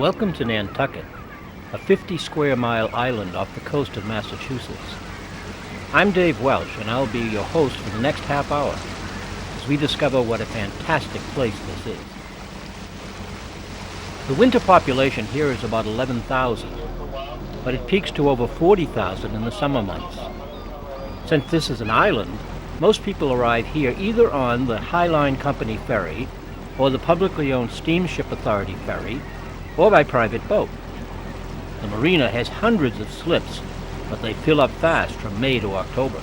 Welcome to Nantucket, a 50-square-mile island off the coast of Massachusetts. I'm Dave Welsh, and I'll be your host for the next half hour as we discover what a fantastic place this is. The winter population here is about 11,000, but it peaks to over 40,000 in the summer months. Since this is an island, most people arrive here either on the Highline Company ferry or the publicly owned Steamship Authority ferry, or by private boat. The marina has hundreds of slips, but they fill up fast from May to October.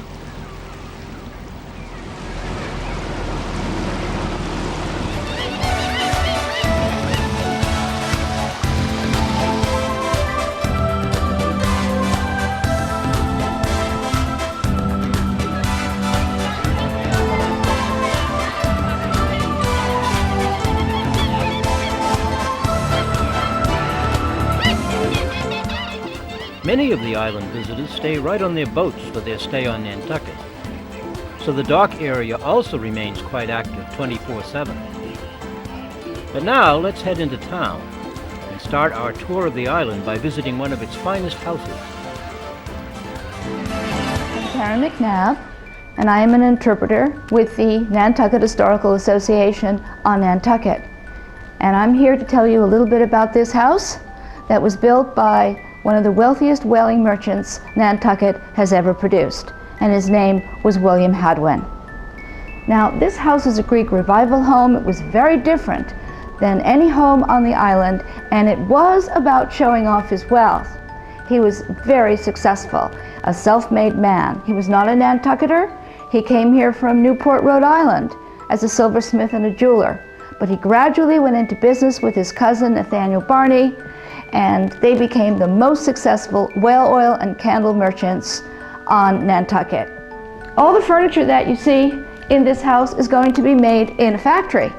Many of the island visitors stay right on their boats for their stay on Nantucket, so the dock area also remains quite active 24/7. But now let's head into town and start our tour of the island by visiting one of its finest houses. I'm Karen McNabb, and I am an interpreter with the Nantucket Historical Association on Nantucket. And I'm here to tell you a little bit about this house that was built by one of the wealthiest whaling merchants Nantucket has ever produced, and his name was William Hadwin. Now, this house is a Greek revival home. It was very different than any home on the island, and it was about showing off his wealth. He was very successful, a self-made man. He was not a Nantucketer. He came here from Newport, Rhode Island, as a silversmith and a jeweler, but he gradually went into business with his cousin Nathaniel Barney, and they became the most successful whale oil and candle merchants on Nantucket. All the furniture that you see in this house is going to be made in a factory,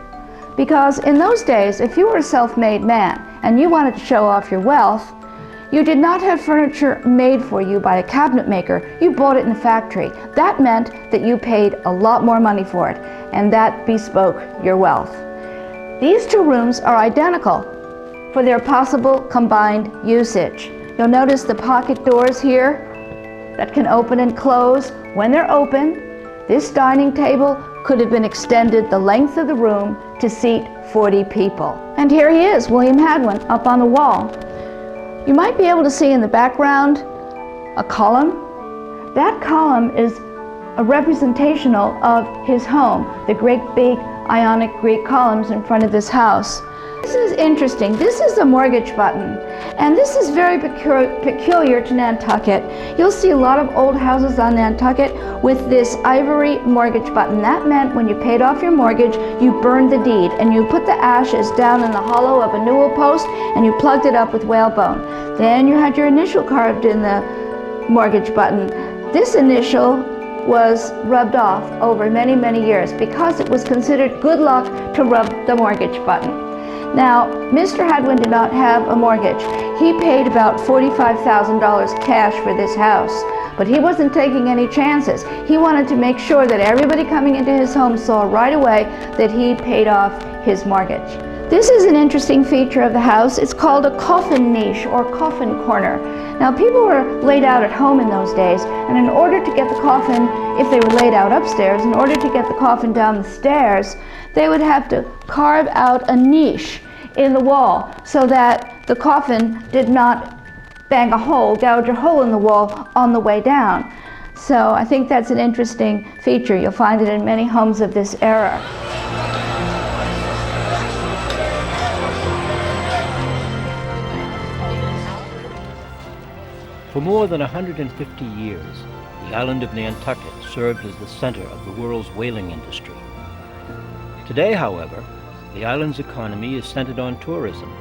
because in those days, if you were a self-made man and you wanted to show off your wealth, you did not have furniture made for you by a cabinet maker. You bought it in a factory. That meant that you paid a lot more money for it, and that bespoke your wealth. These two rooms are identical for their possible combined usage. You'll notice the pocket doors here that can open and close. When they're open, this dining table could have been extended the length of the room to seat 40 people. And here he is, William Hadwin, up on the wall. You might be able to see in the background a column. That column is a representational of his home, the great big Ionic Greek columns in front of this house. This is interesting. This is the mortgage button, and this is very peculiar to Nantucket. You'll see a lot of old houses on Nantucket with this ivory mortgage button. That meant when you paid off your mortgage, you burned the deed, and you put the ashes down in the hollow of a newel post, and you plugged it up with whalebone. Then you had your initial carved in the mortgage button. This initial was rubbed off over many, many years because it was considered good luck to rub the mortgage button. Now, Mr. Hadwin did not have a mortgage. He paid about $45,000 cash for this house, but he wasn't taking any chances. He wanted to make sure that everybody coming into his home saw right away that he paid off his mortgage. This is an interesting feature of the house. It's called a coffin niche or coffin corner. Now, people were laid out at home in those days, and in order to get the coffin, if they were laid out upstairs, in order to get the coffin down the stairs, they would have to carve out a niche in the wall so that the coffin did not bang a hole, gouge a hole in the wall on the way down. So I think that's an interesting feature. You'll find it in many homes of this era. For more than 150 years, the island of Nantucket served as the center of the world's whaling industry. Today, however, the island's economy is centered on tourism.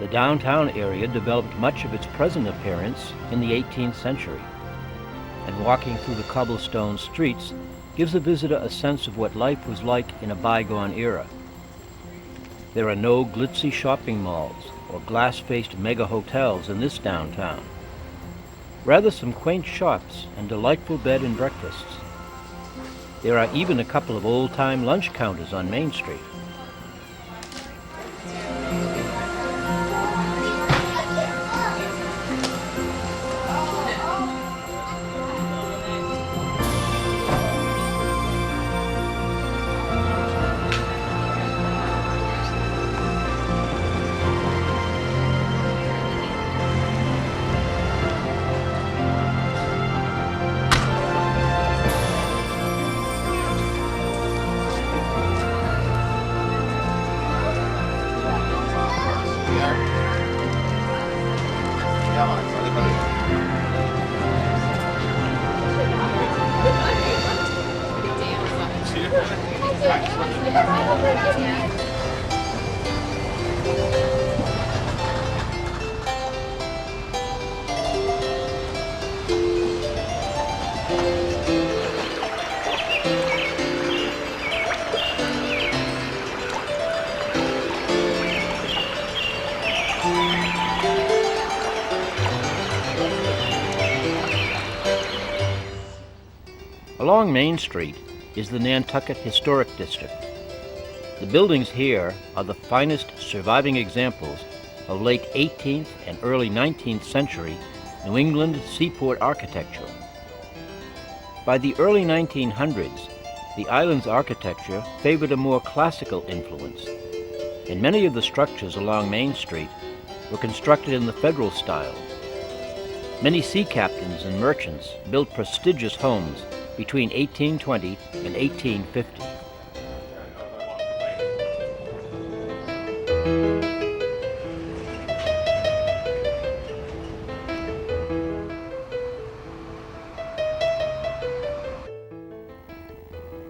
The downtown area developed much of its present appearance in the 18th century, and walking through the cobblestone streets gives a visitor a sense of what life was like in a bygone era. There are no glitzy shopping malls or glass-faced mega hotels in this downtown. Rather, some quaint shops and delightful bed and breakfasts. There are even a couple of old-time lunch counters on Main Street. Along Main Street is the Nantucket Historic District. The buildings here are the finest surviving examples of late 18th and early 19th century New England seaport architecture. By the early 1900s, the island's architecture favored a more classical influence, and many of the structures along Main Street were constructed in the Federal style. Many sea captains and merchants built prestigious homes between 1820 and 1850.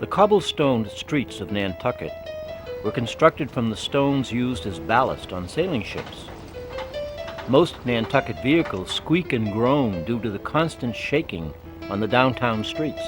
The cobblestoned streets of Nantucket were constructed from the stones used as ballast on sailing ships. Most Nantucket vehicles squeak and groan due to the constant shaking on the downtown streets.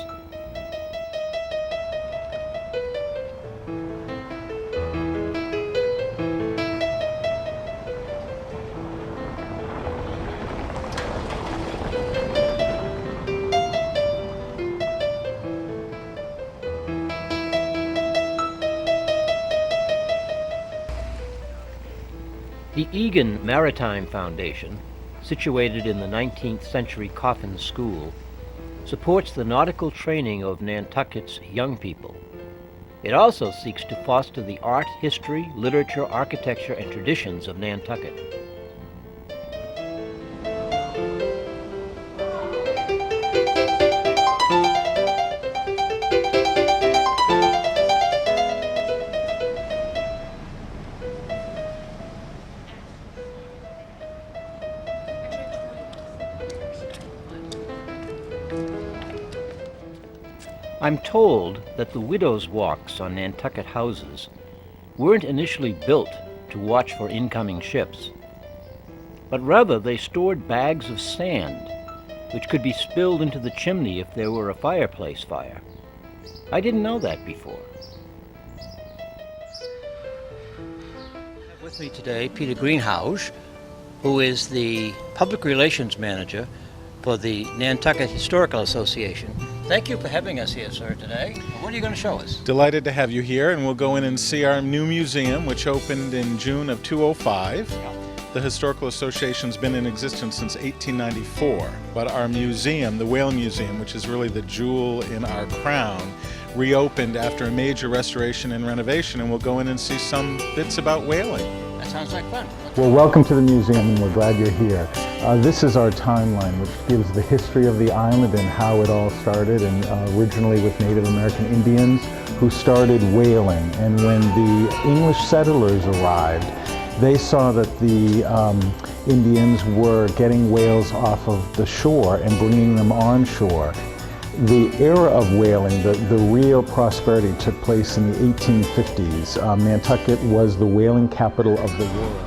The Egan Maritime Foundation, situated in the 19th century Coffin School, supports the nautical training of Nantucket's young people. It also seeks to foster the art, history, literature, architecture, and traditions of Nantucket. I'm told that the widows' walks on Nantucket houses weren't initially built to watch for incoming ships, but rather they stored bags of sand which could be spilled into the chimney if there were a fireplace fire. I didn't know that before. I have with me today Peter Greenhouse, who is the Public Relations Manager for the Nantucket Historical Association. Thank you for having us here, sir, today. What are you going to show us? Delighted to have you here, and we'll go in and see our new museum, which opened in June of 2005. The Historical Association's been in existence since 1894, but our museum, the Whaling Museum, which is really the jewel in our crown, reopened after a major restoration and renovation, and we'll go in and see some bits about whaling. That sounds like fun. Well, welcome to the museum, and we're glad you're here. This is our timeline, which gives the history of the island and how it all started, and originally with Native American Indians who started whaling. And when the English settlers arrived, they saw that the Indians were getting whales off of the shore and bringing them onshore. The era of whaling, the real prosperity, took place in the 1850s. Nantucket was the whaling capital of the world.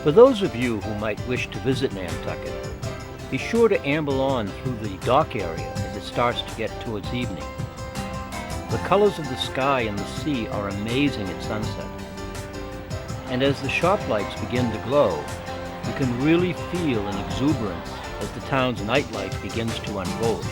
For those of you who might wish to visit Nantucket, be sure to amble on through the dock area as it starts to get towards evening. The colors of the sky and the sea are amazing at sunset. And as the shop lights begin to glow, you can really feel an exuberance as the town's nightlife begins to unfold.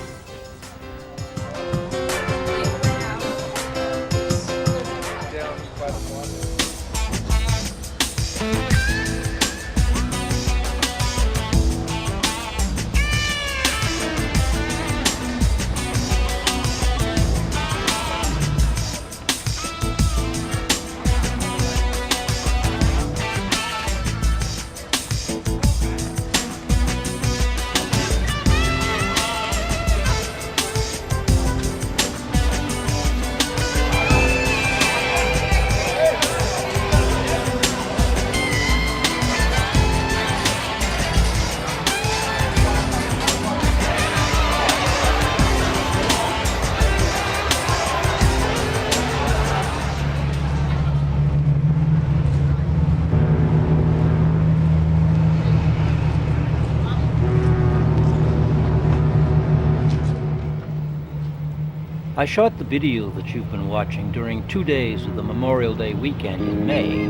I shot the video that you've been watching during 2 days of the Memorial Day weekend in May,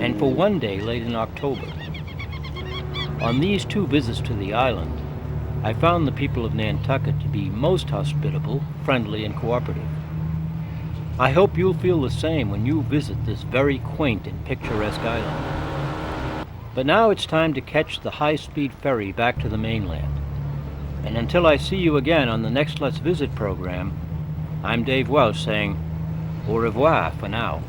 and for 1 day late in October. On these 2 visits to the island, I found the people of Nantucket to be most hospitable, friendly, and cooperative. I hope you'll feel the same when you visit this very quaint and picturesque island. But now it's time to catch the high-speed ferry back to the mainland. And until I see you again on the next Let's Visit program, I'm Dave Welsh saying au revoir for now.